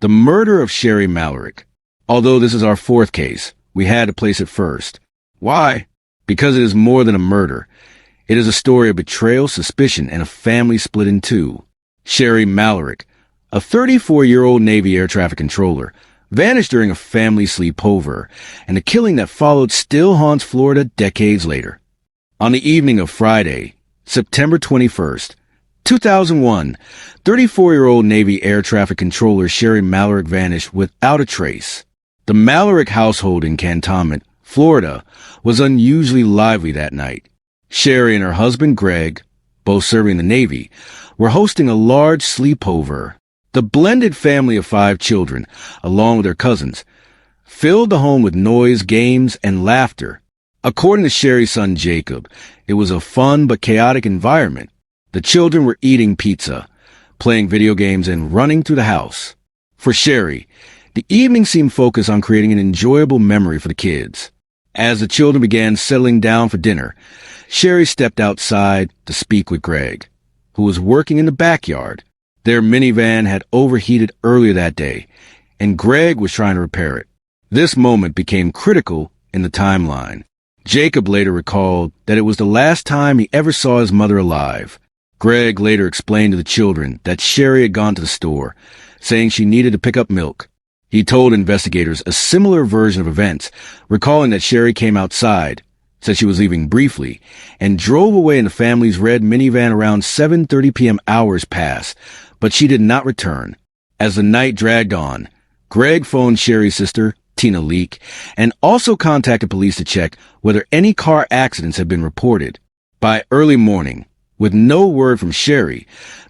The murder of Sherry Mallory. Although this is our fourth case, we had to place it first. Why? Because it is more than a murder. It is a story of betrayal, suspicion, and a family split in two. Sherry Mallory, a 34-year-old Navy air traffic controller, vanished during a family sleepover, and the killing that followed still haunts Florida decades later. On the evening of Friday, September 21st, 2001, 34-year-old Navy air traffic controller Sherry Mallory vanished without a trace. The Mallory household in Cantonment, Florida, was unusually lively that night. Sherry and her husband Greg, both serving in the Navy, were hosting a large sleepover. The blended family of 5 children, along with their cousins, filled the home with noise, games, and laughter. According to Sherry's son Jacob, it was a fun but chaotic environment. The children were eating pizza, playing video games, and running through the house. For Sherry, the evening seemed focused on creating an enjoyable memory for the kids. As the children began settling down for dinner, Sherry stepped outside to speak with Greg, who was working in the backyard. Their minivan had overheated earlier that day, and Greg was trying to repair it. This moment became critical in the timeline. Jacob later recalled that it was the last time he ever saw his mother alive. Greg later explained to the children that Sherry had gone to the store, saying she needed to pick up milk. He told investigators a similar version of events, recalling that Sherry came outside, said she was leaving briefly, and drove away in the family's red minivan around 7:30 p.m. Hours passed, but she did not return. As the night dragged on, Greg phoned Sherry's sister, Tina Leak, and also contacted police to check whether any car accidents had been reported. By early morning, with no word from Sherry,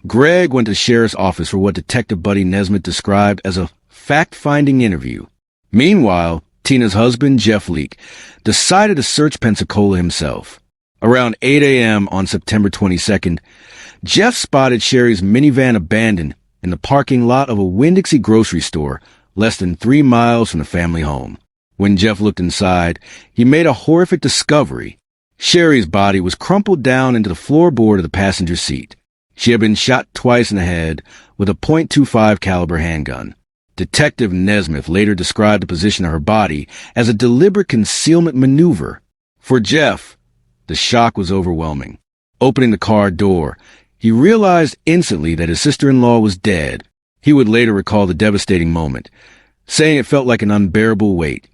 Greg went to the sheriff's office for what Detective Buddy Nesmith described as a fact-finding interview. Meanwhile, Tina's husband, Jeff Leak, decided to search Pensacola himself. Around 8 a.m. on September 22nd, Jeff spotted Sherry's minivan abandoned in the parking lot of a Winn-Dixie grocery store less than 3 miles from the family home. When Jeff looked inside, he made a horrific discovery. Sherry's body was crumpled down into the floorboard of the passenger seat. She had been shot twice in the head with a .25 caliber handgun. Detective Nesmith later described the position of her body as a deliberate concealment maneuver. For Jeff, the shock was overwhelming. Opening the car door, he realized instantly that his sister-in-law was dead. He would later recall the devastating moment, saying it felt like an unbearable weight,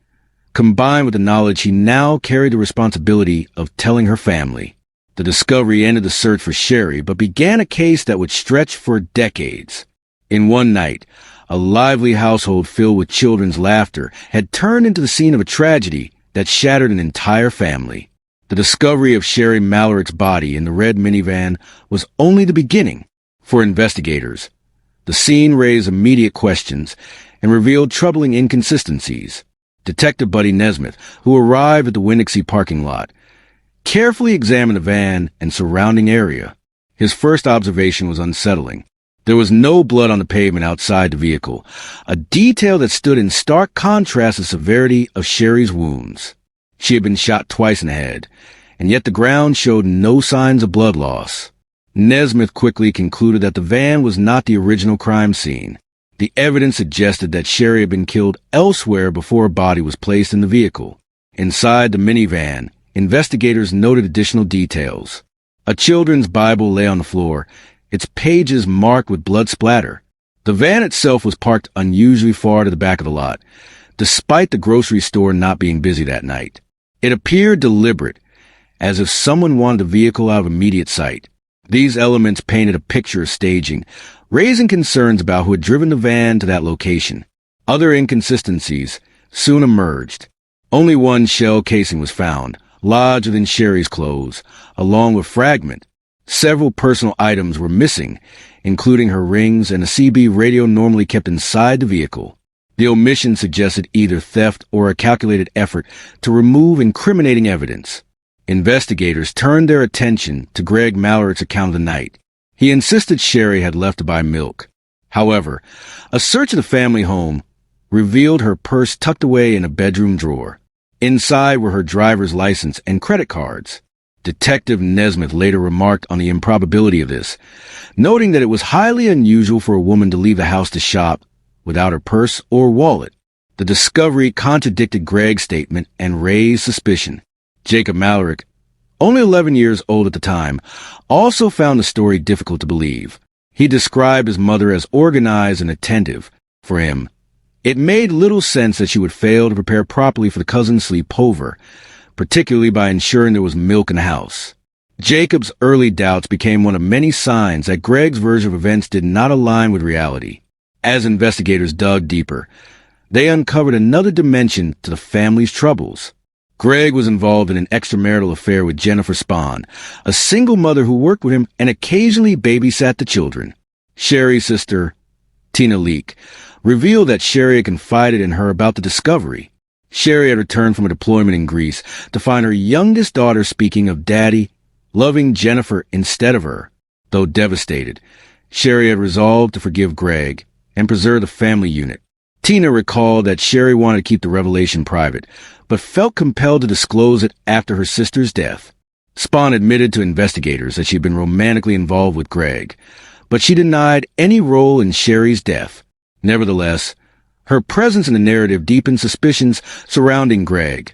combined with the knowledge he now carried the responsibility of telling her family. The discovery ended the search for Sherry, but began a case that would stretch for decades. In one night, a lively household filled with children's laughter had turned into the scene of a tragedy that shattered an entire family. The discovery of Sherry Mallory's body in the red minivan was only the beginning. For investigators, the scene raised immediate questions and revealed troubling inconsistencies. Detective Buddy Nesmith, who arrived at the Winn-Dixie parking lot, carefully examined the van and surrounding area. His first observation was unsettling. There was no blood on the pavement outside the vehicle, a detail that stood in stark contrast to the severity of Sherry's wounds. She had been shot twice in the head, and yet the ground showed no signs of blood loss. Nesmith quickly concluded that the van was not the original crime scene. The evidence suggested that Sherry had been killed elsewhere before a body was placed in the vehicle. Inside the minivan, investigators noted additional details. A children's Bible lay on the floor, its pages marked with blood splatter. The van itself was parked unusually far to the back of the lot, despite the grocery store not being busy that night. It appeared deliberate, as if someone wanted the vehicle out of immediate sight. These elements painted a picture of staging, raising concerns about who had driven the van to that location. Other inconsistencies soon emerged. Only one shell casing was found, lodged within Sherry's clothes, along with fragment. Several personal items were missing, including her rings and a CB radio normally kept inside the vehicle. The omission suggested either theft or a calculated effort to remove incriminating evidence. Investigators turned their attention to Greg Mallory's account of the night. He insisted Sherry had left to buy milk. However, a search of the family home revealed her purse tucked away in a bedroom drawer. Inside were her driver's license and credit cards. Detective Nesmith later remarked on the improbability of this, noting that it was highly unusual for a woman to leave the house to shop without her purse or wallet. The discovery contradicted Greg's statement and raised suspicion. Jacob Malarick, only 11 years old at the time, also found the story difficult to believe. He described his mother as organized and attentive. For him, it made little sense that she would fail to prepare properly for the cousin's sleepover, particularly by ensuring there was milk in the house. Jacob's early doubts became one of many signs that Greg's version of events did not align with reality. As investigators dug deeper, they uncovered another dimension to the family's troubles. Greg was involved in an extramarital affair with Jennifer Spahn, a single mother who worked with him and occasionally babysat the children. Sherry's sister, Tina Leak, revealed that Sherry had confided in her about the discovery. Sherry had returned from a deployment in Greece to find her youngest daughter speaking of Daddy, loving Jennifer instead of her. Though devastated, Sherry had resolved to forgive Greg and preserve the family unit. Tina recalled that Sherry wanted to keep the revelation private, but felt compelled to disclose it after her sister's death. Spahn admitted to investigators that she had been romantically involved with Greg, but she denied any role in Sherry's death. Nevertheless, her presence in the narrative deepened suspicions surrounding Greg,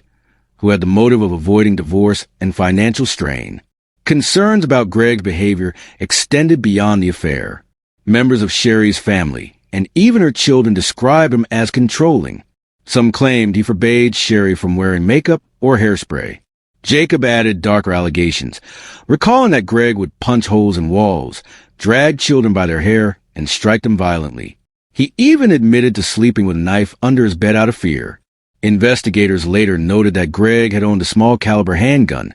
who had the motive of avoiding divorce and financial strain. Concerns about Greg's behavior extended beyond the affair. Members of Sherry's family, and even her children, described him as controlling. Some claimed he forbade Sherry from wearing makeup or hairspray. Jacob added darker allegations, recalling that Greg would punch holes in walls, drag children by their hair, and strike them violently. He even admitted to sleeping with a knife under his bed out of fear. Investigators later noted that Greg had owned a small-caliber handgun,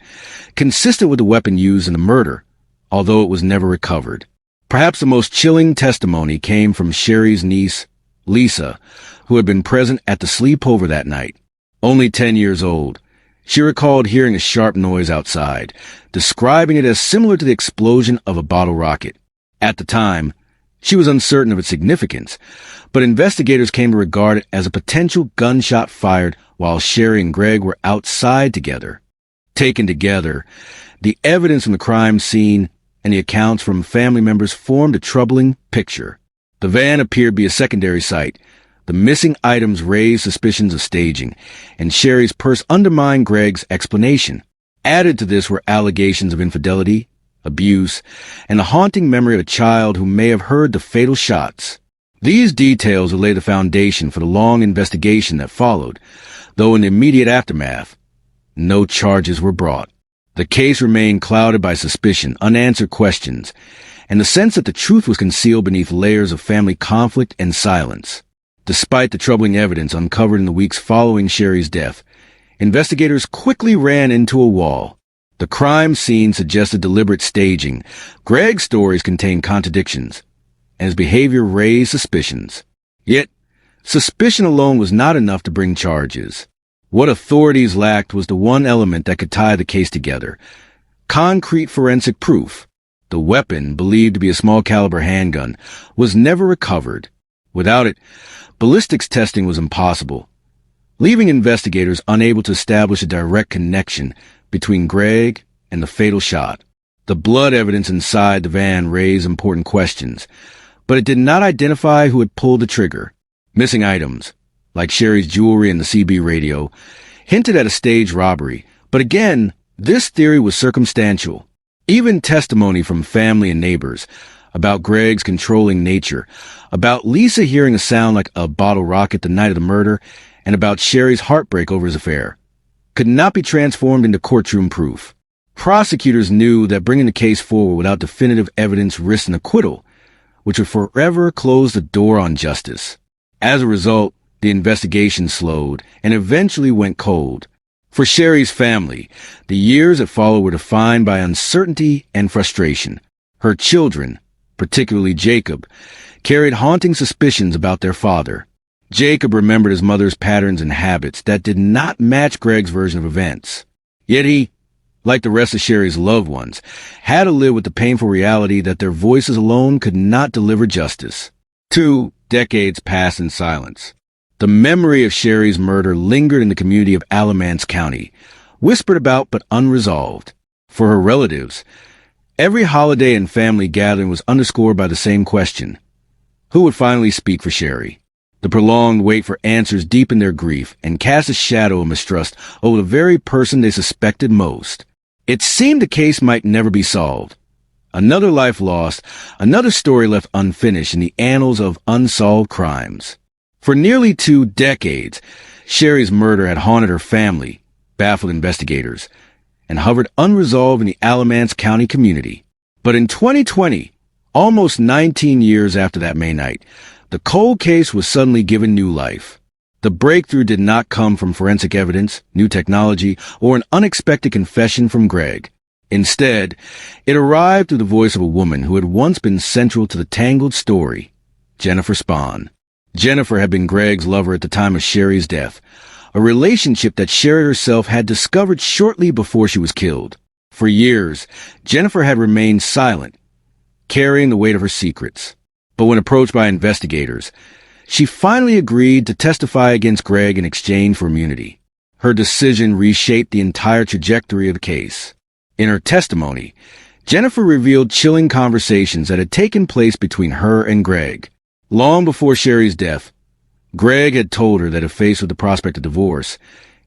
consistent with the weapon used in the murder, although it was never recovered. Perhaps the most chilling testimony came from Sherry's niece, Lisa, who had been present at the sleepover that night. Only 10 years old, she recalled hearing a sharp noise outside, describing it as similar to the explosion of a bottle rocket. At the time, she was uncertain of its significance, but investigators came to regard it as a potential gunshot fired while Sherry and Greg were outside together. Taken together, the evidence from the crime scene and the accounts from family members formed a troubling picture. The van appeared to be a secondary site. The missing items raised suspicions of staging, and Sherry's purse undermined Greg's explanation. Added to this were allegations of infidelity, abuse, and the haunting memory of a child who may have heard the fatal shots. These details would lay the foundation for the long investigation that followed, though in the immediate aftermath, no charges were brought. The case remained clouded by suspicion, unanswered questions, and the sense that the truth was concealed beneath layers of family conflict and silence. Despite the troubling evidence uncovered in the weeks following Sherry's death, investigators quickly ran into a wall. The crime scene suggested deliberate staging. Greg's stories contained contradictions, and his behavior raised suspicions. Yet, suspicion alone was not enough to bring charges. What authorities lacked was the one element that could tie the case together: concrete forensic proof. The weapon, believed to be a small-caliber handgun, was never recovered. Without it, ballistics testing was impossible, leaving investigators unable to establish a direct connection between Greg and the fatal shot. The blood evidence inside the van raised important questions, but it did not identify who had pulled the trigger. Missing items, like Sherry's jewelry and the CB radio, hinted at a staged robbery, but again, this theory was circumstantial. Even testimony from family and neighbors about Greg's controlling nature, about Lisa hearing a sound like a bottle rocket the night of the murder, and about Sherry's heartbreak over his affair, could not be transformed into courtroom proof. Prosecutors knew that bringing the case forward without definitive evidence risked an acquittal, which would forever close the door on justice. As a result, the investigation slowed and eventually went cold. For Sherry's family, the years that followed were defined by uncertainty and frustration. Her children, particularly Jacob, carried haunting suspicions about their father. Jacob remembered his mother's patterns and habits that did not match Greg's version of events. Yet he, like the rest of Sherry's loved ones, had to live with the painful reality that their voices alone could not deliver justice. 2 decades passed in silence. The memory of Sherry's murder lingered in the community of Alamance County, whispered about but unresolved. For her relatives, every holiday and family gathering was underscored by the same question: who would finally speak for Sherry? The prolonged wait for answers deepened their grief and cast a shadow of mistrust over the very person they suspected most. It seemed the case might never be solved. Another life lost, another story left unfinished in the annals of unsolved crimes. For nearly 2 decades, Sherry's murder had haunted her family, baffled investigators, and hovered unresolved in the Alamance County community. But in 2020, almost 19 years after that May night, the cold case was suddenly given new life. The breakthrough did not come from forensic evidence, new technology, or an unexpected confession from Greg. Instead, it arrived through the voice of a woman who had once been central to the tangled story, Jennifer Spahn. Jennifer had been Greg's lover at the time of Sherry's death, a relationship that Sherry herself had discovered shortly before she was killed. For years, Jennifer had remained silent, carrying the weight of her secrets. But when approached by investigators, she finally agreed to testify against Greg in exchange for immunity. Her decision reshaped the entire trajectory of the case. In her testimony, Jennifer revealed chilling conversations that had taken place between her and Greg. Long before Sherry's death, Greg had told her that if faced with the prospect of divorce,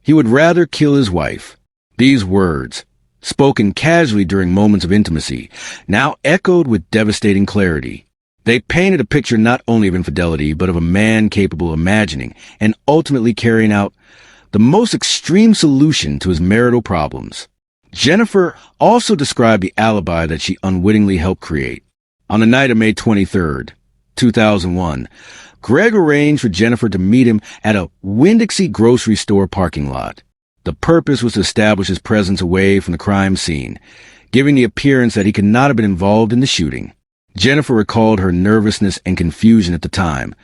he would rather kill his wife. These words, spoken casually during moments of intimacy, now echoed with devastating clarity. They painted a picture not only of infidelity, but of a man capable of imagining and ultimately carrying out the most extreme solution to his marital problems. Jennifer also described the alibi that she unwittingly helped create. On the night of May 23rd, 2001, Greg arranged for Jennifer to meet him at a Winn-Dixie grocery store parking lot. The purpose was to establish his presence away from the crime scene, giving the appearance that he could not have been involved in the shooting. Jennifer recalled her nervousness and confusion at the time,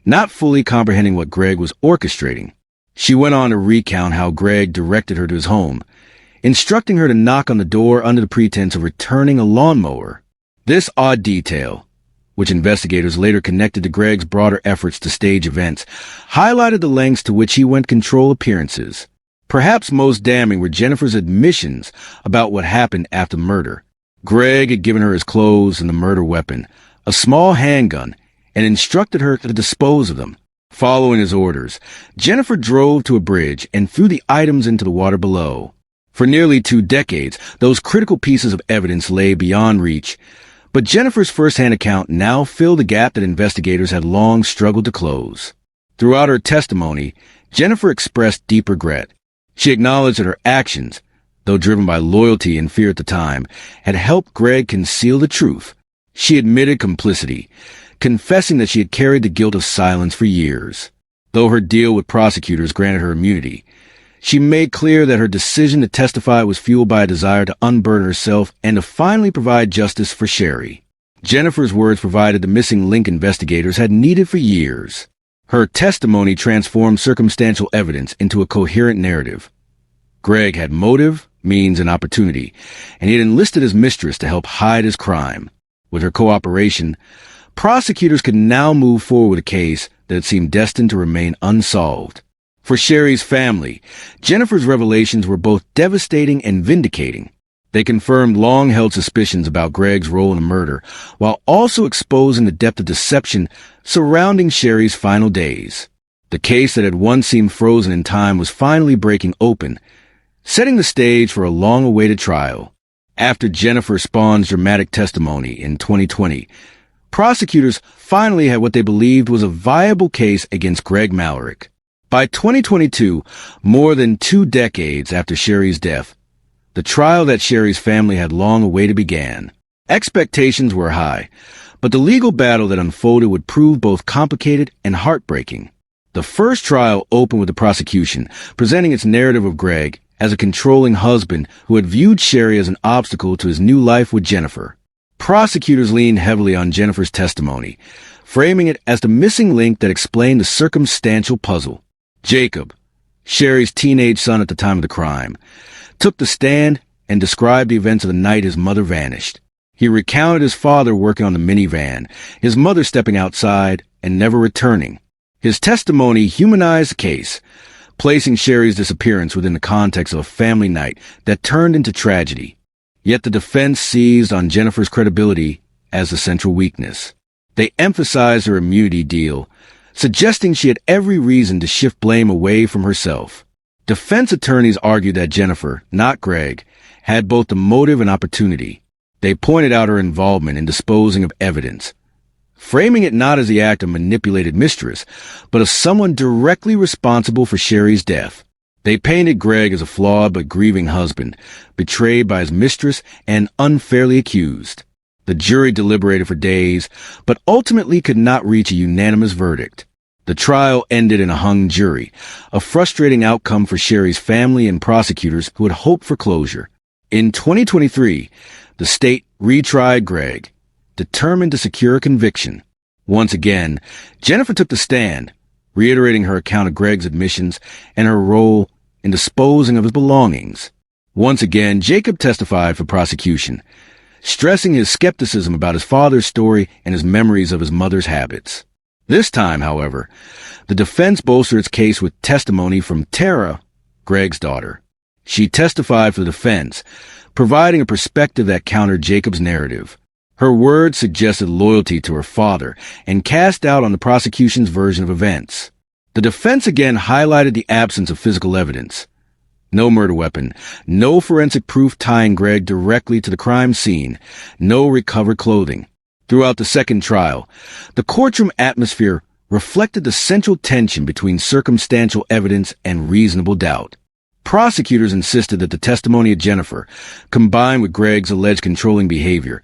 not fully comprehending what Greg was orchestrating. She went on to recount how Greg directed her to his home, instructing her to knock on the door under the pretense of returning a lawnmower. This odd detail, which investigators later connected to Greg's broader efforts to stage events, highlighted the lengths to which he went to control appearances. Perhaps most damning were Jennifer's admissions about what happened after the murder. Greg had given her his clothes and the murder weapon, a small handgun, and instructed her to dispose of them. Following his orders, Jennifer drove to a bridge and threw the items into the water below. For nearly 2 decades, those critical pieces of evidence lay beyond reach, but Jennifer's first-hand account now filled the gap that investigators had long struggled to close. Throughout her testimony, Jennifer expressed deep regret. She acknowledged that her actions, though driven by loyalty and fear at the time, had helped Greg conceal the truth. She admitted complicity, confessing that she had carried the guilt of silence for years. Though her deal with prosecutors granted her immunity, she made clear that her decision to testify was fueled by a desire to unburden herself and to finally provide justice for Sherry. Jennifer's words provided the missing link investigators had needed for years. Her testimony transformed circumstantial evidence into a coherent narrative. Greg had motive, means, and opportunity, and he had enlisted his mistress to help hide his crime. With her cooperation, prosecutors could now move forward with a case that had seemed destined to remain unsolved. For Sherry's family, Jennifer's revelations were both devastating and vindicating. They confirmed long-held suspicions about Greg's role in the murder, while also exposing the depth of deception surrounding Sherry's final days. The case that had once seemed frozen in time was finally breaking open, setting the stage for a long-awaited trial. After Jennifer Spahn's dramatic testimony in 2020, prosecutors finally had what they believed was a viable case against Greg Mallory. By 2022, more than 2 decades after Sherry's death, the trial that Sherry's family had long awaited began. Expectations were high, but the legal battle that unfolded would prove both complicated and heartbreaking. The first trial opened with the prosecution, presenting its narrative of Greg as a controlling husband who had viewed Sherry as an obstacle to his new life with Jennifer. Prosecutors leaned heavily on Jennifer's testimony, framing it as the missing link that explained the circumstantial puzzle. Jacob, Sherry's teenage son at the time of the crime, took the stand and described the events of the night his mother vanished. He recounted his father working on the minivan, his mother stepping outside and never returning. His testimony humanized the case, placing Sherry's disappearance within the context of a family night that turned into tragedy. Yet the defense seized on Jennifer's credibility as the central weakness. They emphasized her immunity deal, suggesting she had every reason to shift blame away from herself. Defense attorneys argued that Jennifer, not Greg, had both the motive and opportunity. They pointed out her involvement in disposing of evidence, framing it not as the act of manipulated mistress, but of someone directly responsible for Sherry's death. They painted Greg as a flawed but grieving husband, betrayed by his mistress and unfairly accused. The jury deliberated for days, but ultimately could not reach a unanimous verdict. The trial ended in a hung jury, a frustrating outcome for Sherry's family and prosecutors who had hoped for closure. In 2023, the state retried Greg, determined to secure a conviction. Once again, Jennifer took the stand, reiterating her account of Greg's admissions and her role in disposing of his belongings. Once again, Jacob testified for prosecution, stressing his skepticism about his father's story and his memories of his mother's habits. This time, however, the defense bolstered its case with testimony from Tara, Greg's daughter. She testified for the defense, providing a perspective that countered Jacob's narrative. Her words suggested loyalty to her father and cast doubt on the prosecution's version of events. The defense again highlighted the absence of physical evidence. No murder weapon, no forensic proof tying Greg directly to the crime scene, no recovered clothing. Throughout the second trial, the courtroom atmosphere reflected the central tension between circumstantial evidence and reasonable doubt. Prosecutors insisted that the testimony of Jennifer, combined with Greg's alleged controlling behavior,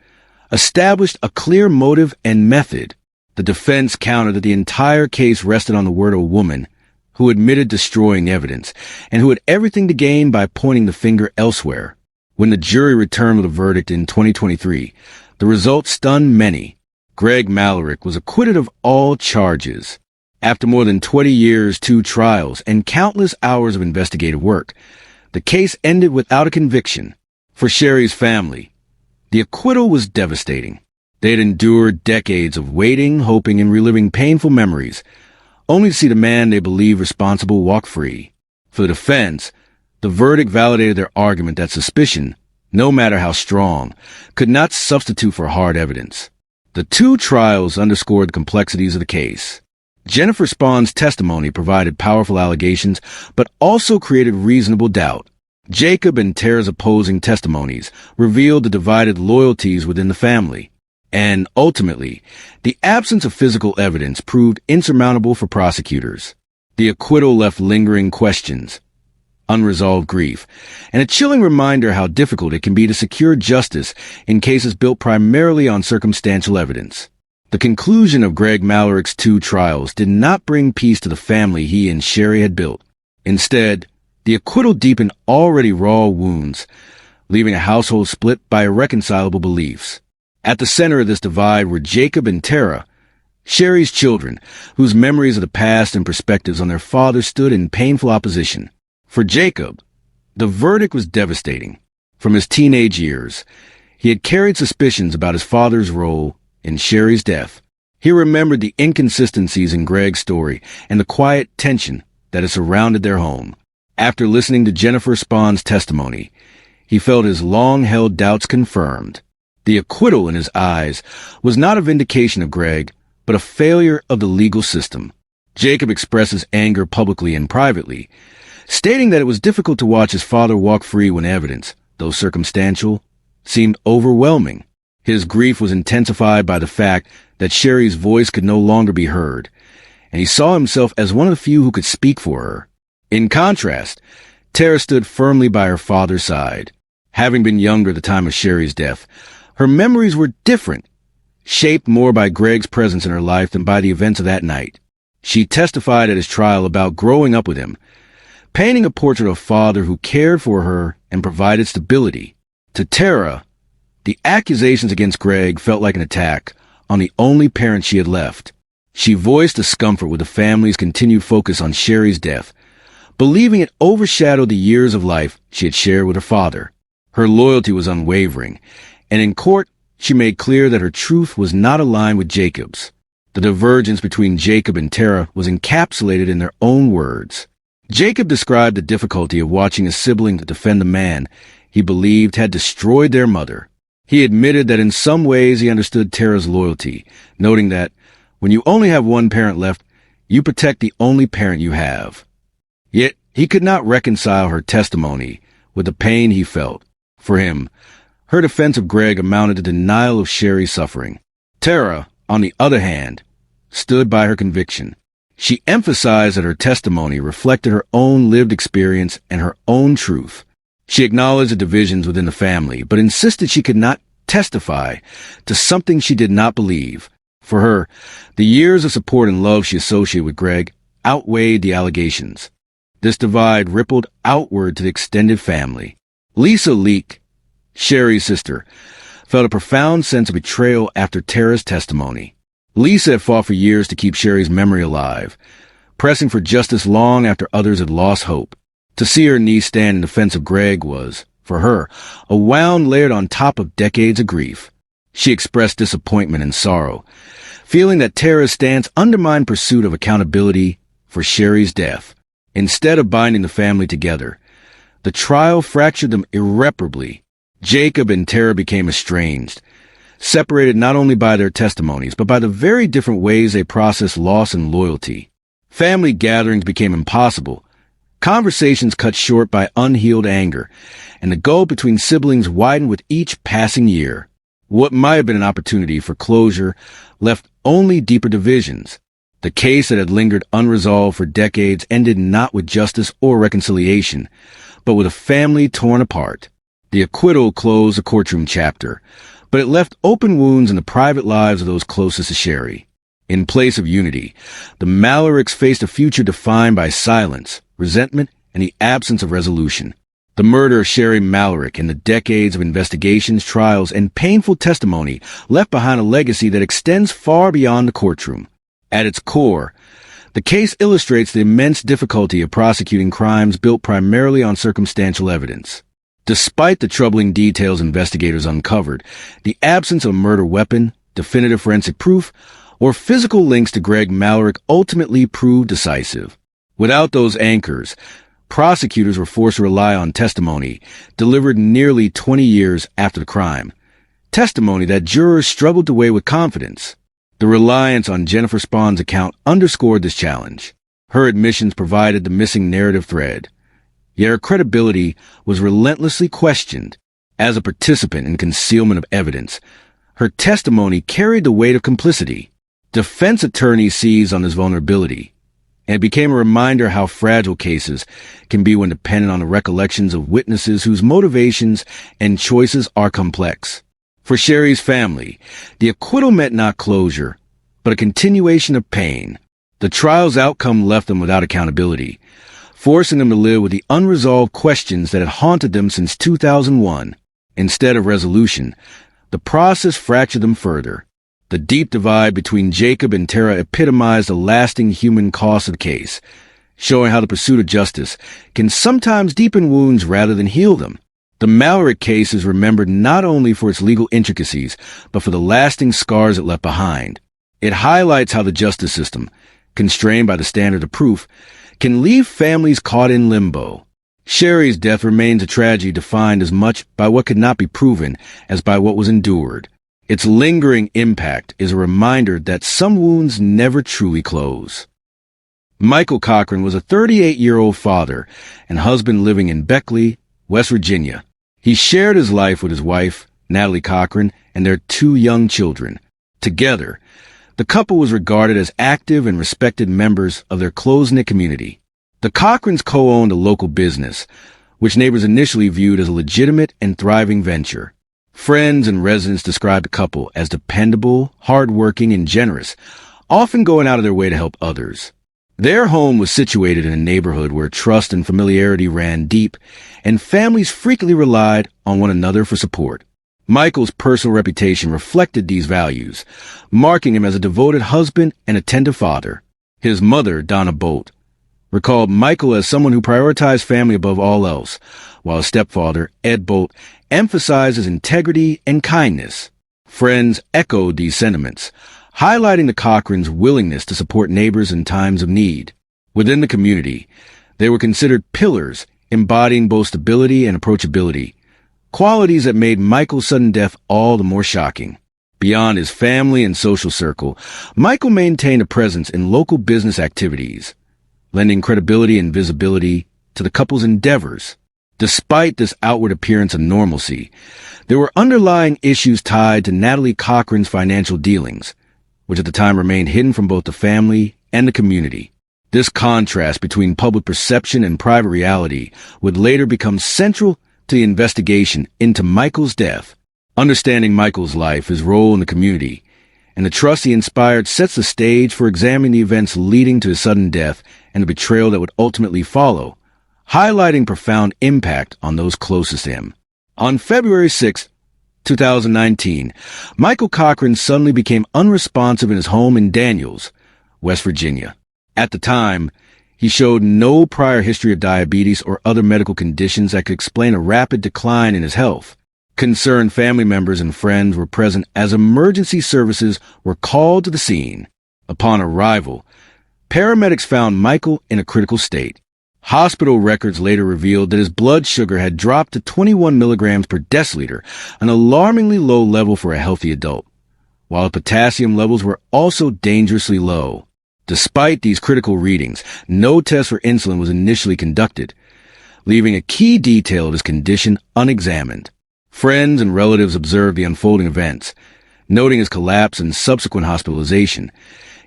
established a clear motive and method. The defense countered that the entire case rested on the word of a woman who admitted destroying evidence and who had everything to gain by pointing the finger elsewhere. When the jury returned with a verdict in 2023, the result stunned many. Greg Mallory was acquitted of all charges. After more than 20 years, 2 trials, and countless hours of investigative work, the case ended without a conviction. For Sherry's family, the acquittal was devastating. They had endured decades of waiting, hoping, and reliving painful memories, only to see the man they believed responsible walk free. For the defense, the verdict validated their argument that suspicion, no matter how strong, could not substitute for hard evidence. The 2 trials underscored the complexities of the case. Jennifer Spahn's testimony provided powerful allegations, but also created reasonable doubt. Jacob and Tara's opposing testimonies revealed the divided loyalties within the family. And ultimately, the absence of physical evidence proved insurmountable for prosecutors. The acquittal left lingering questions, unresolved grief, and a chilling reminder how difficult it can be to secure justice in cases built primarily on circumstantial evidence. The conclusion of Greg Mallory's 2 trials did not bring peace to the family he and Sherry had built. Instead, the acquittal deepened already raw wounds, leaving a household split by irreconcilable beliefs. At the center of this divide were Jacob and Tara, Sherry's children, whose memories of the past and perspectives on their father stood in painful opposition. For Jacob, the verdict was devastating. From his teenage years, he had carried suspicions about his father's role in Sherry's death. He remembered the inconsistencies in Greg's story and the quiet tension that had surrounded their home. After listening to Jennifer Spahn's testimony, he felt his long-held doubts confirmed. The acquittal in his eyes was not a vindication of Greg, but a failure of the legal system. Jacob expressed his anger publicly and privately, stating that it was difficult to watch his father walk free when evidence, though circumstantial, seemed overwhelming. His grief was intensified by the fact that Sherry's voice could no longer be heard, and he saw himself as one of the few who could speak for her. In contrast, Tara stood firmly by her father's side. Having been younger at the time of Sherry's death, her memories were different, shaped more by Greg's presence in her life than by the events of that night. She testified at his trial about growing up with him, painting a portrait of a father who cared for her and provided stability. To Tara, the accusations against Greg felt like an attack on the only parent she had left. She voiced discomfort with the family's continued focus on Sherry's death, believing it overshadowed the years of life she had shared with her father. Her loyalty was unwavering, and in court, she made clear that her truth was not aligned with Jacob's. The divergence between Jacob and Tara was encapsulated in their own words. Jacob described the difficulty of watching a sibling defend the man he believed had destroyed their mother. He admitted that in some ways he understood Tara's loyalty, noting that when you only have one parent left, You protect the only parent you have. Yet, he could not reconcile her testimony with the pain he felt. For him, her defense of Greg amounted to denial of Sherry's suffering. Tara, on the other hand, stood by her conviction. She emphasized that her testimony reflected her own lived experience and her own truth. She acknowledged the divisions within the family, but insisted she could not testify to something she did not believe. For her, the years of support and love she associated with Greg outweighed the allegations. This divide rippled outward to the extended family. Lisa Leak, Sherry's sister, felt a profound sense of betrayal after Tara's testimony. Lisa had fought for years to keep Sherry's memory alive, pressing for justice long after others had lost hope. To see her niece stand in defense of Greg was, for her, a wound layered on top of decades of grief. She expressed disappointment and sorrow, feeling that Tara's stance undermined pursuit of accountability for Sherry's death. Instead of binding the family together, the trial fractured them irreparably. Jacob and Tara became estranged, separated not only by their testimonies, but by the very different ways they processed loss and loyalty. Family gatherings became impossible, conversations cut short by unhealed anger, and the gulf between siblings widened with each passing year. What might have been an opportunity for closure left only deeper divisions. The case that had lingered unresolved for decades ended not with justice or reconciliation, but with a family torn apart. The acquittal closed the courtroom chapter, but it left open wounds in the private lives of those closest to Sherry. In place of unity, the Malaricks faced a future defined by silence, resentment, and the absence of resolution. The murder of Sherry Malarick and the decades of investigations, trials, and painful testimony left behind a legacy that extends far beyond the courtroom. At its core, the case illustrates the immense difficulty of prosecuting crimes built primarily on circumstantial evidence. Despite the troubling details investigators uncovered, the absence of a murder weapon, definitive forensic proof, or physical links to Greg Malarick ultimately proved decisive. Without those anchors, prosecutors were forced to rely on testimony delivered nearly 20 years after the crime, testimony that jurors struggled to weigh with confidence. The reliance on Jennifer Spahn's account underscored this challenge. Her admissions provided the missing narrative thread, yet her credibility was relentlessly questioned. As a participant in concealment of evidence, her testimony carried the weight of complicity. Defense attorneys seized on this vulnerability, and it became a reminder how fragile cases can be when dependent on the recollections of witnesses whose motivations and choices are complex. For Sherry's family, the acquittal meant not closure, but a continuation of pain. The trial's outcome left them without accountability, forcing them to live with the unresolved questions that had haunted them since 2001. Instead of resolution, the process fractured them further. The deep divide between Jacob and Tara epitomized the lasting human cost of the case, showing how the pursuit of justice can sometimes deepen wounds rather than heal them. The Malarick case is remembered not only for its legal intricacies, but for the lasting scars it left behind. It highlights how the justice system, constrained by the standard of proof, can leave families caught in limbo. Sherry's death remains a tragedy defined as much by what could not be proven as by what was endured. Its lingering impact is a reminder that some wounds never truly close. Michael Cochran was a 38-year-old father and husband living in Beckley, West Virginia. He shared his life with his wife, Natalie Cochran, and their 2 young children. Together, the couple was regarded as active and respected members of their close-knit community. The Cochrans co-owned a local business, which neighbors initially viewed as a legitimate and thriving venture. Friends and residents described the couple as dependable, hardworking, and generous, often going out of their way to help others. Their home was situated in a neighborhood where trust and familiarity ran deep, and families frequently relied on one another for support. Michael's personal reputation reflected these values, marking him as a devoted husband and attentive father. His mother, Donna Bolt, recalled Michael as someone who prioritized family above all else, while his stepfather, Ed Bolt, emphasized his integrity and kindness. Friends echoed these sentiments, highlighting the Cochrans' willingness to support neighbors in times of need. Within the community, they were considered pillars, embodying both stability and approachability, qualities that made Michael's sudden death all the more shocking. Beyond his family and social circle, Michael maintained a presence in local business activities, lending credibility and visibility to the couple's endeavors. Despite this outward appearance of normalcy, there were underlying issues tied to Natalie Cochran's financial dealings, which at the time remained hidden from both the family and the community. This contrast between public perception and private reality would later become central to the investigation into Michael's death. Understanding Michael's life, his role in the community, and the trust he inspired sets the stage for examining the events leading to his sudden death and the betrayal that would ultimately follow, highlighting profound impact on those closest to him. On February 6, 2019, Michael Cochran suddenly became unresponsive in his home in Daniels, West Virginia. At the time, he showed no prior history of diabetes or other medical conditions that could explain a rapid decline in his health. Concerned family members and friends were present as emergency services were called to the scene. Upon arrival, paramedics found Michael in a critical state. Hospital records later revealed that his blood sugar had dropped to 21 milligrams per deciliter, an alarmingly low level for a healthy adult, while potassium levels were also dangerously low. Despite these critical readings, no test for insulin was initially conducted, leaving a key detail of his condition unexamined. Friends and relatives observed the unfolding events, noting his collapse and subsequent hospitalization,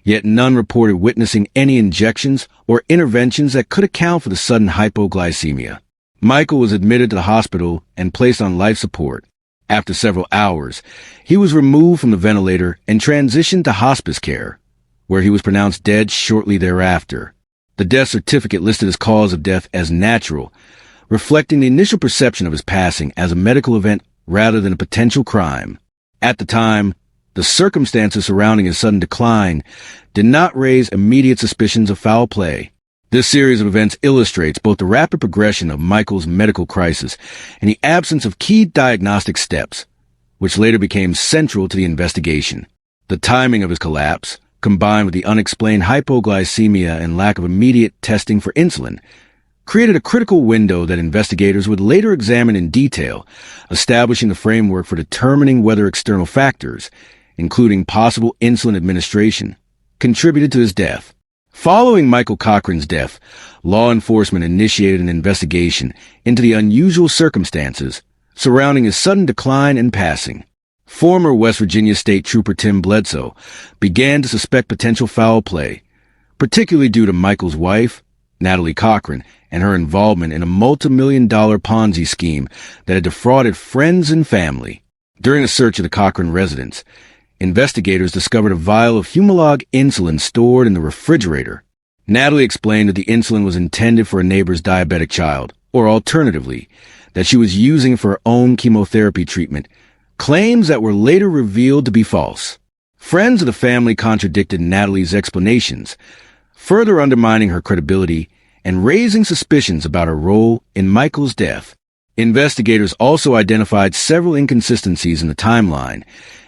yet none reported witnessing any injections or interventions that could account for the sudden hypoglycemia. Michael was admitted to the hospital and placed on life support. After several hours, he was removed from the ventilator and transitioned to hospice care, where he was pronounced dead shortly thereafter. The death certificate listed his cause of death as natural, reflecting the initial perception of his passing as a medical event rather than a potential crime. At the time, the circumstances surrounding his sudden decline did not raise immediate suspicions of foul play. This series of events illustrates both the rapid progression of Michael's medical crisis and the absence of key diagnostic steps, which later became central to the investigation. The timing of his collapse, combined with the unexplained hypoglycemia and lack of immediate testing for insulin, created a critical window that investigators would later examine in detail, establishing the framework for determining whether external factors, including possible insulin administration, contributed to his death. Following Michael Cochran's death, law enforcement initiated an investigation into the unusual circumstances surrounding his sudden decline and passing. Former West Virginia State Trooper Tim Bledsoe began to suspect potential foul play, particularly due to Michael's wife, Natalie Cochran, and her involvement in a multi-million-dollar Ponzi scheme that had defrauded friends and family. During a search of the Cochran residence, investigators discovered a vial of Humalog insulin stored in the refrigerator. Natalie explained that the insulin was intended for a neighbor's diabetic child, or alternatively, that she was using it for her own chemotherapy treatment, claims that were later revealed to be false. Friends of the family contradicted Natalie's explanations, further undermining her credibility and raising suspicions about her role in Michael's death. Investigators also identified several inconsistencies in the timeline,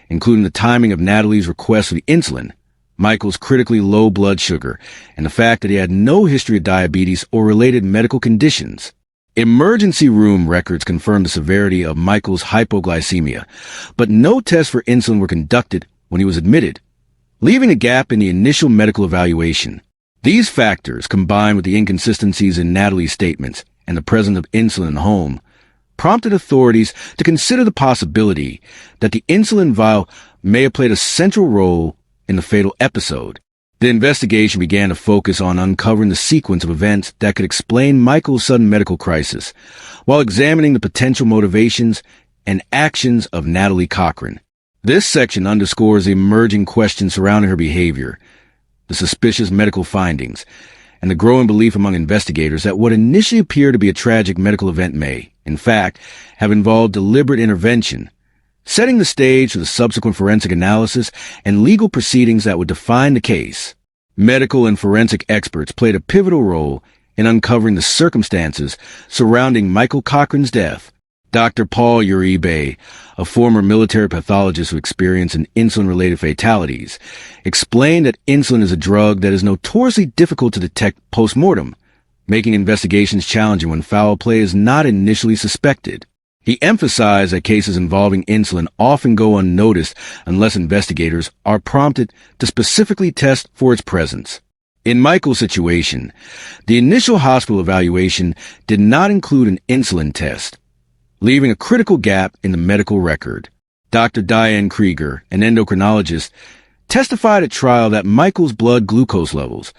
including the timing of Natalie's request for the insulin, Michael's critically low blood sugar, and the fact that he had no history of diabetes or related medical conditions. Emergency room records confirmed the severity of Michael's hypoglycemia, but no tests for insulin were conducted when he was admitted, leaving a gap in the initial medical evaluation. These factors, combined with the inconsistencies in Natalie's statements and the presence of insulin in the home, prompted authorities to consider the possibility that the insulin vial may have played a central role in the fatal episode. The investigation began to focus on uncovering the sequence of events that could explain Michael's sudden medical crisis, while examining the potential motivations and actions of Natalie Cochran. This section underscores the emerging questions surrounding her behavior, the suspicious medical findings, and the growing belief among investigators that what initially appeared to be a tragic medical event may, in fact, have involved deliberate intervention, setting the stage for the subsequent forensic analysis and legal proceedings that would define the case. Medical and forensic experts played a pivotal role in uncovering the circumstances surrounding Michael Cochran's death. Dr. Paul Uribe, a former military pathologist who experienced in insulin-related fatalities, explained that insulin is a drug that is notoriously difficult to detect post-mortem, making investigations challenging when foul play is not initially suspected. He emphasized that cases involving insulin often go unnoticed unless investigators are prompted to specifically test for its presence. In Michael's situation, the initial hospital evaluation did not include an insulin test, leaving a critical gap in the medical record. Dr. Diane Krieger, an endocrinologist, testified at trial that Michael's blood glucose levels,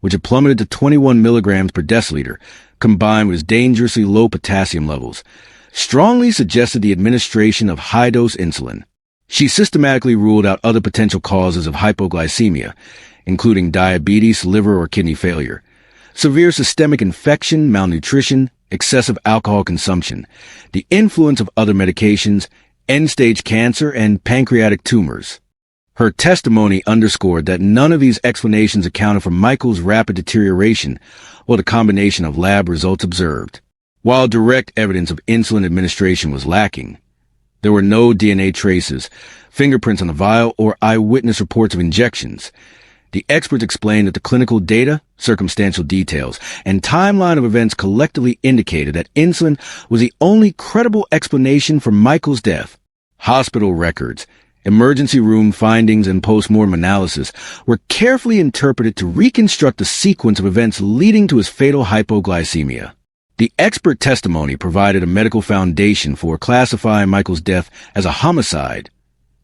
which had plummeted to 21 milligrams per deciliter, combined with his dangerously low potassium levels, strongly suggested the administration of high-dose insulin. She systematically ruled out other potential causes of hypoglycemia, including diabetes, liver or kidney failure, severe systemic infection, malnutrition, excessive alcohol consumption, the influence of other medications, end-stage cancer, and pancreatic tumors. Her testimony underscored that none of these explanations accounted for Michael's rapid deterioration or the combination of lab results observed. While direct evidence of insulin administration was lacking, there were no DNA traces, fingerprints on the vial, or eyewitness reports of injections. The experts explained that the clinical data, circumstantial details, and timeline of events collectively indicated that insulin was the only credible explanation for Michael's death. Hospital records, emergency room findings, and post-mortem analysis were carefully interpreted to reconstruct the sequence of events leading to his fatal hypoglycemia. The expert testimony provided a medical foundation for classifying Michael's death as a homicide,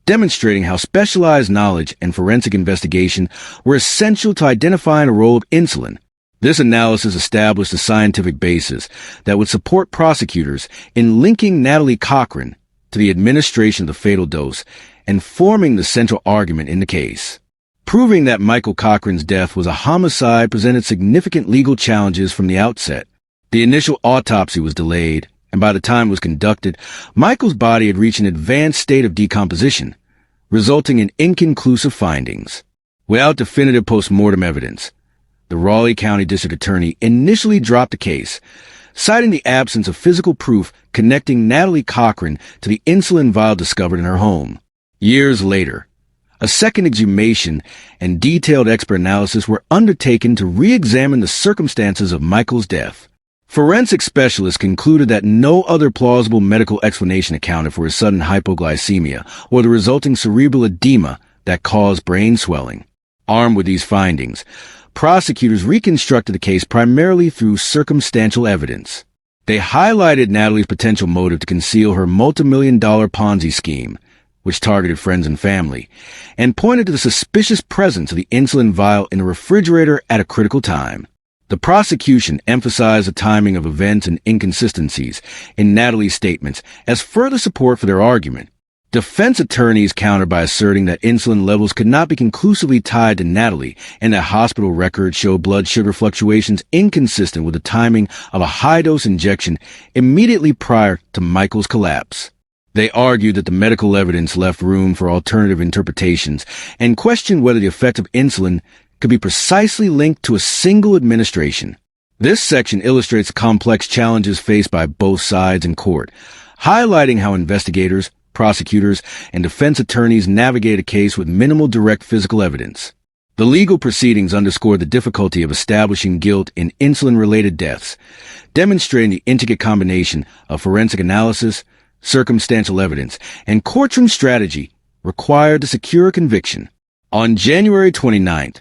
demonstrating how specialized knowledge and forensic investigation were essential to identifying the role of insulin. This analysis established a scientific basis that would support prosecutors in linking Natalie Cochran to the administration of the fatal dose and forming the central argument in the case. Proving that Michael Cochran's death was a homicide presented significant legal challenges from the outset. The initial autopsy was delayed, and by the time it was conducted, Michael's body had reached an advanced state of decomposition, resulting in inconclusive findings. Without definitive post-mortem evidence, the Raleigh County District Attorney initially dropped the case, citing the absence of physical proof connecting Natalie Cochran to the insulin vial discovered in her home. Years later, a second exhumation and detailed expert analysis were undertaken to re-examine the circumstances of Michael's death. Forensic specialists concluded that no other plausible medical explanation accounted for his sudden hypoglycemia or the resulting cerebral edema that caused brain swelling. Armed with these findings, prosecutors reconstructed the case primarily through circumstantial evidence. They highlighted Natalie's potential motive to conceal her multimillion-dollar Ponzi scheme, which targeted friends and family, and pointed to the suspicious presence of the insulin vial in the refrigerator at a critical time. The prosecution emphasized the timing of events and inconsistencies in Natalie's statements as further support for their argument. Defense attorneys countered by asserting that insulin levels could not be conclusively tied to Natalie and that hospital records showed blood sugar fluctuations inconsistent with the timing of a high-dose injection immediately prior to Michael's collapse. They argued that the medical evidence left room for alternative interpretations and questioned whether the effect of insulin could be precisely linked to a single administration. This section illustrates the complex challenges faced by both sides in court, highlighting how investigators, prosecutors, and defense attorneys navigate a case with minimal direct physical evidence. The legal proceedings underscore the difficulty of establishing guilt in insulin-related deaths, demonstrating the intricate combination of forensic analysis, circumstantial evidence, and courtroom strategy required to secure a conviction. On January 29th,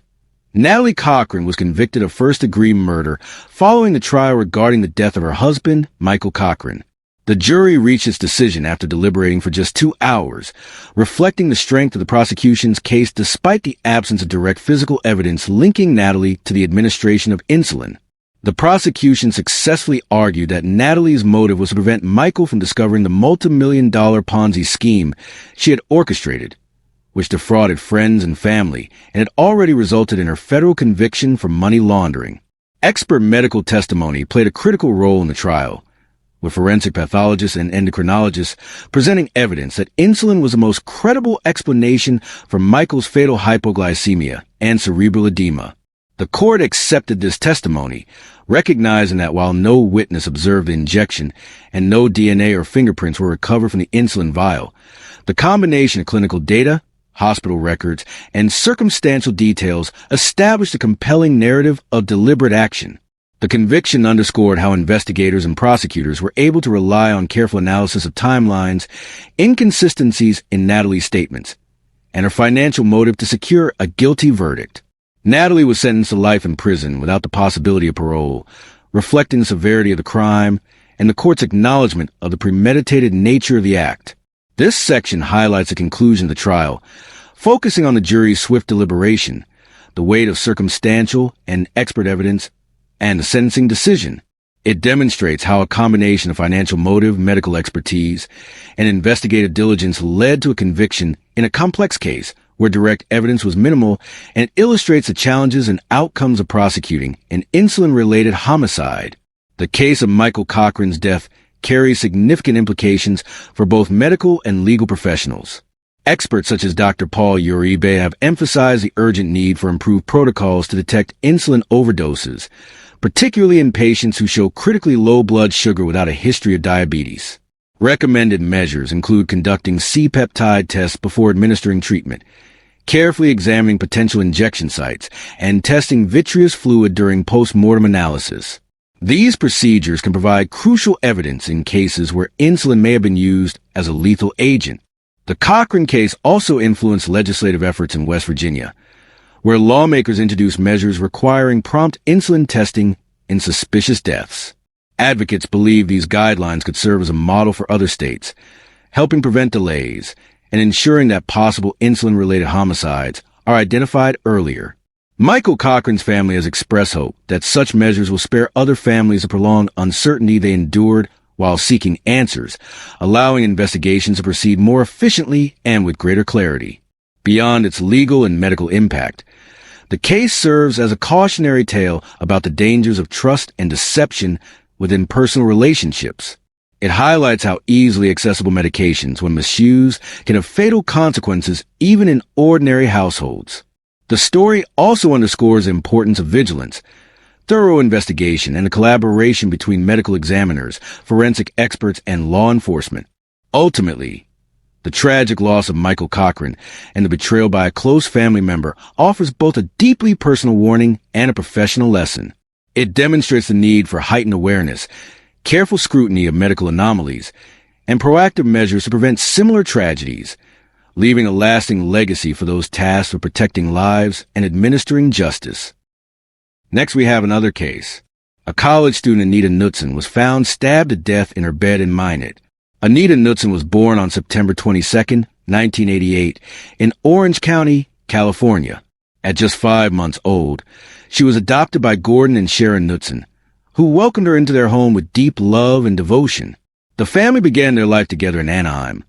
Natalie Cochran was convicted of first-degree murder following the trial regarding the death of her husband, Michael Cochran. The jury reached its decision after deliberating for just 2 hours, reflecting the strength of the prosecution's case despite the absence of direct physical evidence linking Natalie to the administration of insulin. The prosecution successfully argued that Natalie's motive was to prevent Michael from discovering the multi-million-dollar Ponzi scheme she had orchestrated, which defrauded friends and family and had already resulted in her federal conviction for money laundering. Expert medical testimony played a critical role in the trial, with forensic pathologists and endocrinologists presenting evidence that insulin was the most credible explanation for Michael's fatal hypoglycemia and cerebral edema. The court accepted this testimony, recognizing that while no witness observed the injection and no DNA or fingerprints were recovered from the insulin vial, the combination of clinical data, hospital records, and circumstantial details established a compelling narrative of deliberate action. The conviction underscored how investigators and prosecutors were able to rely on careful analysis of timelines, inconsistencies in Natalie's statements, and her financial motive to secure a guilty verdict. Natalie was sentenced to life in prison without the possibility of parole, reflecting the severity of the crime and the court's acknowledgement of the premeditated nature of the act. This section highlights the conclusion of the trial, focusing on the jury's swift deliberation, the weight of circumstantial and expert evidence, and the sentencing decision. It demonstrates how a combination of financial motive, medical expertise, and investigative diligence led to a conviction in a complex case where direct evidence was minimal, and it illustrates the challenges and outcomes of prosecuting an insulin-related homicide. The case of Michael Cochran's death carries significant implications for both medical and legal professionals. Experts such as Dr. Paul Uribe have emphasized the urgent need for improved protocols to detect insulin overdoses, particularly in patients who show critically low blood sugar without a history of diabetes. Recommended measures include conducting C-peptide tests before administering treatment, carefully examining potential injection sites, and testing vitreous fluid during post-mortem analysis. These procedures can provide crucial evidence in cases where insulin may have been used as a lethal agent. The Cochran case also influenced legislative efforts in West Virginia, where lawmakers introduced measures requiring prompt insulin testing in suspicious deaths. Advocates believe these guidelines could serve as a model for other states, helping prevent delays and ensuring that possible insulin-related homicides are identified earlier. Michael Cochran's family has expressed hope that such measures will spare other families the prolonged uncertainty they endured while seeking answers, allowing investigations to proceed more efficiently and with greater clarity. Beyond its legal and medical impact, the case serves as a cautionary tale about the dangers of trust and deception within personal relationships. It highlights how easily accessible medications, when misused, can have fatal consequences even in ordinary households. The story also underscores the importance of vigilance, thorough investigation, and a collaboration between medical examiners, forensic experts, and law enforcement. Ultimately, the tragic loss of Michael Cochran and the betrayal by a close family member offers both a deeply personal warning and a professional lesson. It demonstrates the need for heightened awareness, careful scrutiny of medical anomalies, and proactive measures to prevent similar tragedies, leaving a lasting legacy for those tasked with protecting lives and administering justice. Next, we have another case. A college student, Anita Knutson, was found stabbed to death in her bed in Minot. Anita Knutson was born on September 22, 1988, in Orange County, California. At just 5 months old, she was adopted by Gordon and Sharon Knutson, who welcomed her into their home with deep love and devotion. The family began their life together in Anaheim,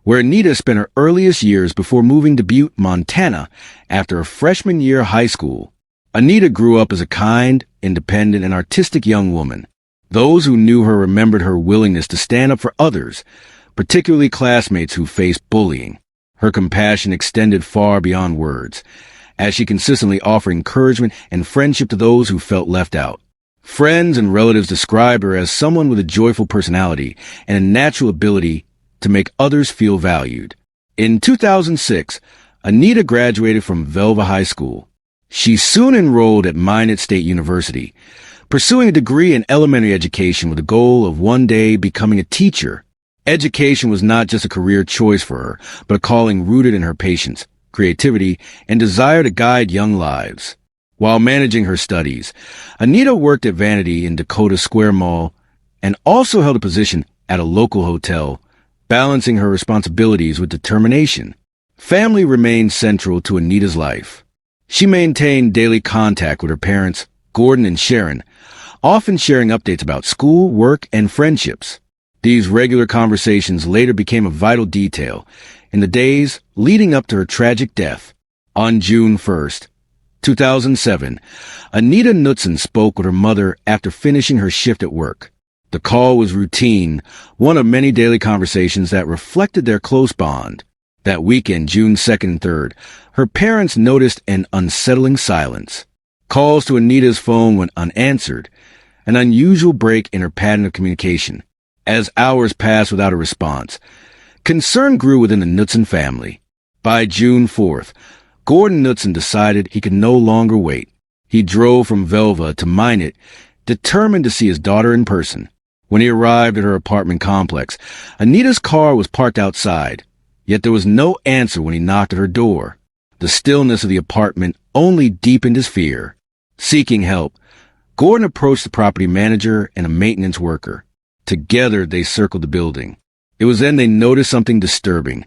where Anita spent her earliest years before moving to Butte, Montana, after her freshman year of high school. Anita grew up as a kind, independent, and artistic young woman. Those who knew her remembered her willingness to stand up for others, particularly classmates who faced bullying. Her compassion extended far beyond words, as she consistently offered encouragement and friendship to those who felt left out. Friends and relatives described her as someone with a joyful personality and a natural ability to make others feel valued. In 2006, Anita graduated from Velva High School. She soon enrolled at Minot State University, pursuing a degree in elementary education with the goal of one day becoming a teacher. Education was not just a career choice for her, but a calling rooted in her patience, creativity, and desire to guide young lives. While managing her studies, Anita worked at Vanity in Dakota Square Mall and also held a position at a local hotel, balancing her responsibilities with determination. Family remained central to Anita's life. She maintained daily contact with her parents, Gordon and Sharon, often sharing updates about school, work, and friendships. These regular conversations later became a vital detail in the days leading up to her tragic death. On June 1st, 2007, Anita Knutson spoke with her mother after finishing her shift at work. The call was routine, one of many daily conversations that reflected their close bond. That weekend, June 2nd and 3rd, her parents noticed an unsettling silence. Calls to Anita's phone went unanswered, an unusual break in her pattern of communication. As hours passed without a response, concern grew within the Knutson family. By June 4th, Gordon Knutson decided he could no longer wait. He drove from Velva to Minot, determined to see his daughter in person. When he arrived at her apartment complex, Anita's car was parked outside, yet there was no answer when he knocked at her door. The stillness of the apartment only deepened his fear. Seeking help, Gordon approached the property manager and a maintenance worker. Together, they circled the building. It was then they noticed something disturbing.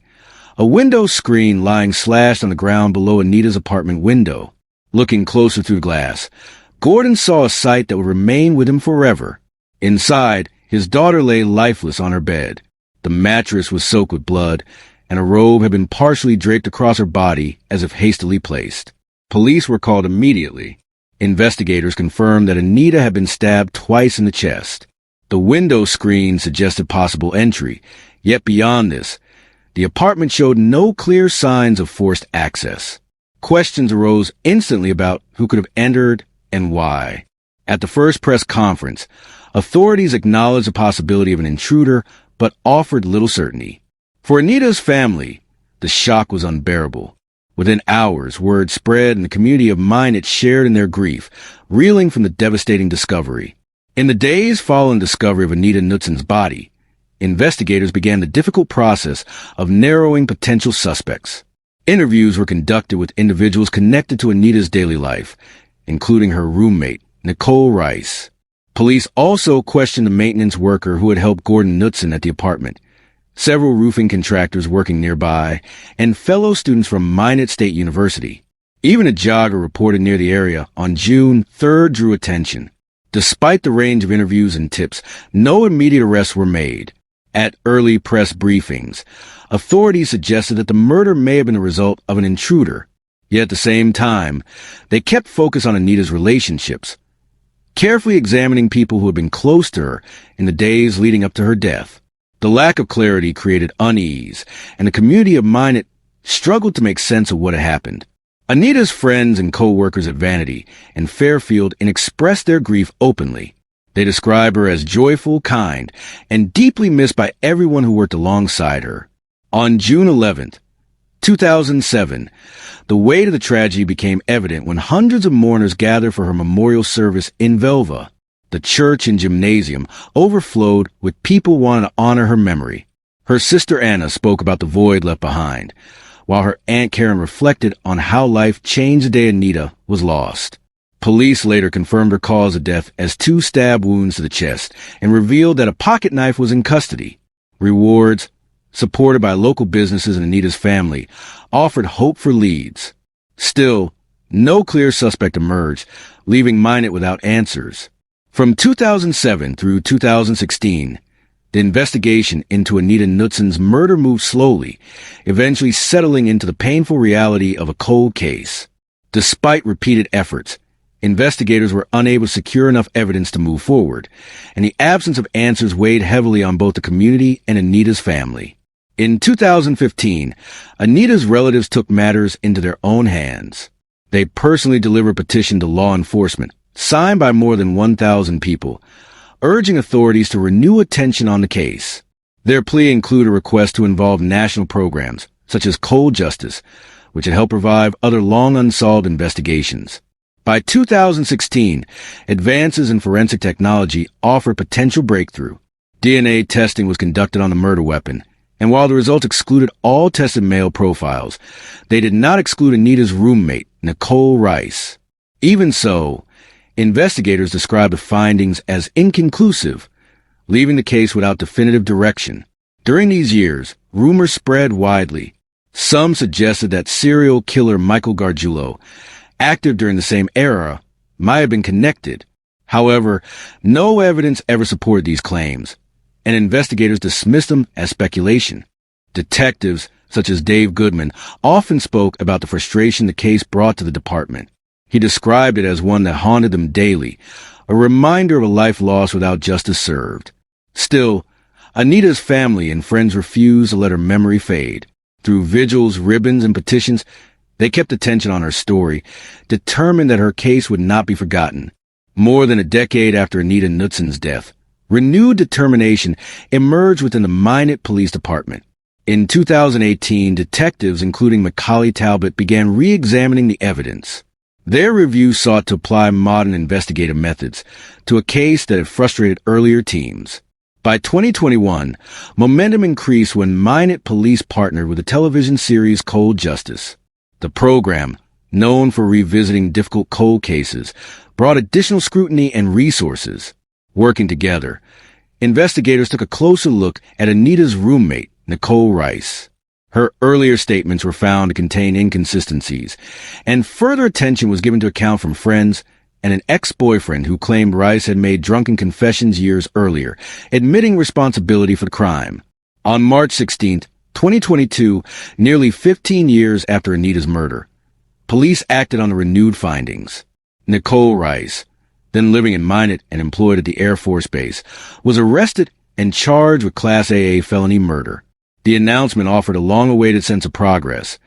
A window screen lying slashed on the ground below Anita's apartment window. Looking closer through the glass, Gordon saw a sight that would remain with him forever. Inside, his daughter lay lifeless on her bed. The mattress was soaked with blood, and a robe had been partially draped across her body as if hastily placed. Police were called immediately. Investigators confirmed that Anita had been stabbed twice in the chest. The window screen suggested possible entry, yet beyond this, the apartment showed no clear signs of forced access. Questions arose instantly about who could have entered and why. At the first press conference, authorities acknowledged the possibility of an intruder, but offered little certainty. For Anita's family, the shock was unbearable. Within hours, word spread and the community of Minot shared in their grief, reeling from the devastating discovery. In the days following the discovery of Anita Knutson's body, investigators began the difficult process of narrowing potential suspects. Interviews were conducted with individuals connected to Anita's daily life, including her roommate, Nicole Rice. Police also questioned the maintenance worker who had helped Gordon Knutson at the apartment, several roofing contractors working nearby, and fellow students from Minot State University. Even a jogger reported near the area on June 3rd drew attention. Despite the range of interviews and tips, no immediate arrests were made. At early press briefings, authorities suggested that the murder may have been the result of an intruder. Yet at the same time, they kept focus on Anita's relationships, carefully examining people who had been close to her in the days leading up to her death. The lack of clarity created unease, and the community of Minot struggled to make sense of what had happened. Anita's friends and co-workers at Vanity and Fairfield expressed their grief openly. They describe her as joyful, kind, and deeply missed by everyone who worked alongside her. On June 11th, 2007, the weight of the tragedy became evident when hundreds of mourners gathered for her memorial service in Velva. The church and gymnasium overflowed with people wanting to honor her memory. Her sister Anna spoke about the void left behind, while her Aunt Karen reflected on how life changed the day Anita was lost. Police later confirmed her cause of death as 2 stab wounds to the chest and revealed that a pocket knife was in custody. Rewards, supported by local businesses and Anita's family, offered hope for leads. Still, no clear suspect emerged, leaving Minot without answers. From 2007 through 2016, the investigation into Anita Knutson's murder moved slowly, eventually settling into the painful reality of a cold case. Despite repeated efforts, investigators were unable to secure enough evidence to move forward, and the absence of answers weighed heavily on both the community and Anita's family. In 2015, Anita's relatives took matters into their own hands. They personally delivered a petition to law enforcement, signed by more than 1,000 people, urging authorities to renew attention on the case. Their plea included a request to involve national programs, such as Cold Justice, which had helped revive other long unsolved investigations. By 2016, advances in forensic technology offered potential breakthrough. DNA testing was conducted on the murder weapon, and while the results excluded all tested male profiles, they did not exclude Anita's roommate, Nicole Rice. Even so, investigators described the findings as inconclusive, leaving the case without definitive direction. During these years, rumors spread widely. Some suggested that serial killer Michael Gargiulo, active during the same era, might have been connected. However, no evidence ever supported these claims, and investigators dismissed them as speculation. Detectives, such as Dave Goodman, often spoke about the frustration the case brought to the department. He described it as one that haunted them daily, a reminder of a life lost without justice served. Still, Anita's family and friends refused to let her memory fade. Through vigils, ribbons, and petitions, they kept attention on her story, determined that her case would not be forgotten. More than a decade after Anita Knutson's death, renewed determination emerged within the Minot Police Department. In 2018, detectives, including Macaulay Talbot, began re-examining the evidence. Their review sought to apply modern investigative methods to a case that had frustrated earlier teams. By 2021, momentum increased when Minot Police partnered with the television series Cold Justice. The program, known for revisiting difficult cold cases, brought additional scrutiny and resources. Working together, investigators took a closer look at Anita's roommate, Nicole Rice. Her earlier statements were found to contain inconsistencies, and further attention was given to account from friends and an ex-boyfriend who claimed Rice had made drunken confessions years earlier, admitting responsibility for the crime. On March 16, 2022, nearly 15 years after Anita's murder, police acted on the renewed findings. Nicole Rice, then living in Minot and employed at the Air Force Base, was arrested and charged with Class AA felony murder. The announcement offered a long-awaited sense of progress,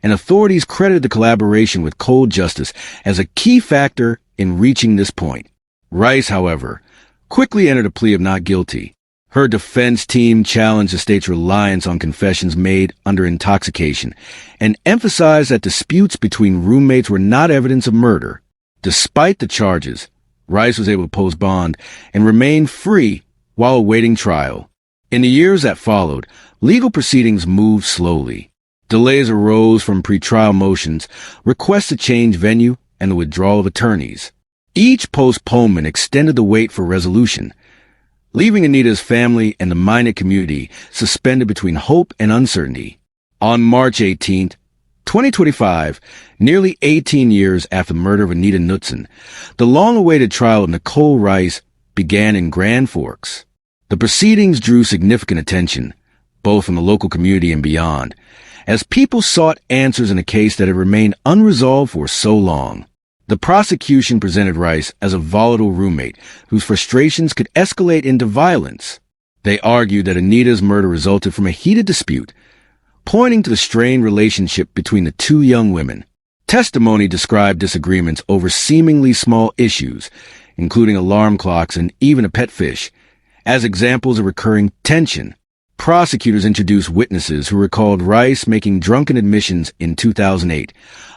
and authorities credited the collaboration with Cold Justice as a key factor in reaching this point. Rice, however, quickly entered a plea of not guilty. Her defense team challenged the state's reliance on confessions made under intoxication and emphasized that disputes between roommates were not evidence of murder. Despite the charges, Rice was able to post bond and remain free while awaiting trial. In the years that followed, legal proceedings moved slowly. Delays arose from pretrial motions, requests to change venue, and the withdrawal of attorneys. Each postponement extended the wait for resolution, leaving Anita's family and the Minot community suspended between hope and uncertainty. On March 18, 2025, nearly 18 years after the murder of Anita Knutson, the long-awaited trial of Nicole Rice began in Grand Forks. The proceedings drew significant attention, both from the local community and beyond, as people sought answers in a case that had remained unresolved for so long. The prosecution presented Rice as a volatile roommate whose frustrations could escalate into violence. They argued that Anita's murder resulted from a heated dispute, pointing to the strained relationship between the two young women. Testimony described disagreements over seemingly small issues, including alarm clocks and even a pet fish, as examples of recurring tension. Prosecutors introduced witnesses who recalled Rice making drunken admissions in 2008,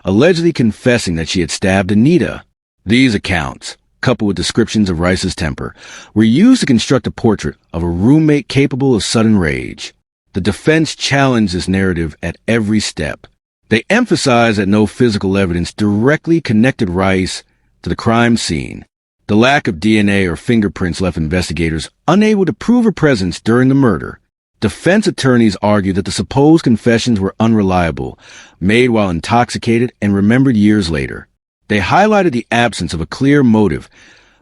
allegedly confessing that she had stabbed Anita. These accounts, coupled with descriptions of Rice's temper, were used to construct a portrait of a roommate capable of sudden rage. The defense challenged this narrative at every step. They emphasized that no physical evidence directly connected Rice to the crime scene. The lack of DNA or fingerprints left investigators unable to prove her presence during the murder. Defense attorneys argued that the supposed confessions were unreliable, made while intoxicated and remembered years later. They highlighted the absence of a clear motive,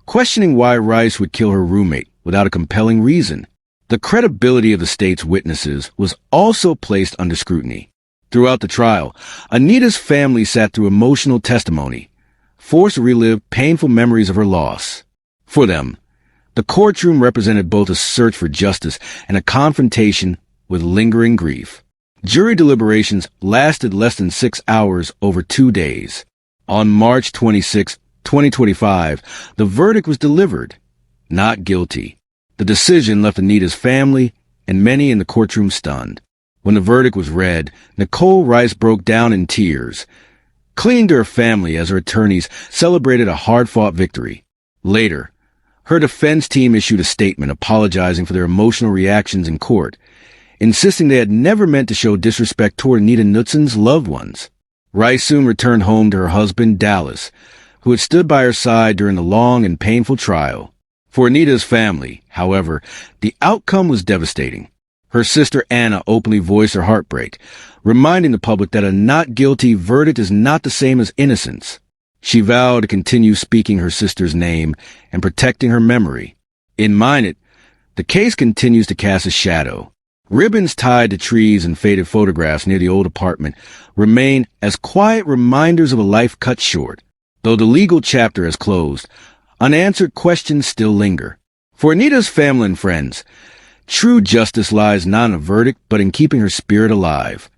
questioning why Rice would kill her roommate without a compelling reason. The credibility of the state's witnesses was also placed under scrutiny. Throughout the trial, Anita's family sat through emotional testimony, forced to relive painful memories of her loss. For them, the courtroom represented both a search for justice and a confrontation with lingering grief. Jury deliberations lasted less than 6 hours over 2 days. On March 26, 2025, the verdict was delivered. Not guilty. The decision left Anita's family and many in the courtroom stunned. When the verdict was read, Nicole Rice broke down in tears, clinging to her family as her attorneys celebrated a hard-fought victory. Later, her defense team issued a statement apologizing for their emotional reactions in court, insisting they had never meant to show disrespect toward Anita Knutson's loved ones. Rice soon returned home to her husband, Dallas, who had stood by her side during the long and painful trial. For Anita's family, however, the outcome was devastating. Her sister Anna openly voiced her heartbreak, reminding the public that a not guilty verdict is not the same as innocence. She vowed to continue speaking her sister's name and protecting her memory. In Minot, the case continues to cast a shadow. Ribbons tied to trees and faded photographs near the old apartment remain as quiet reminders of a life cut short. Though the legal chapter has closed, unanswered questions still linger. For Anita's family and friends, true justice lies not in a verdict, but in keeping her spirit alive.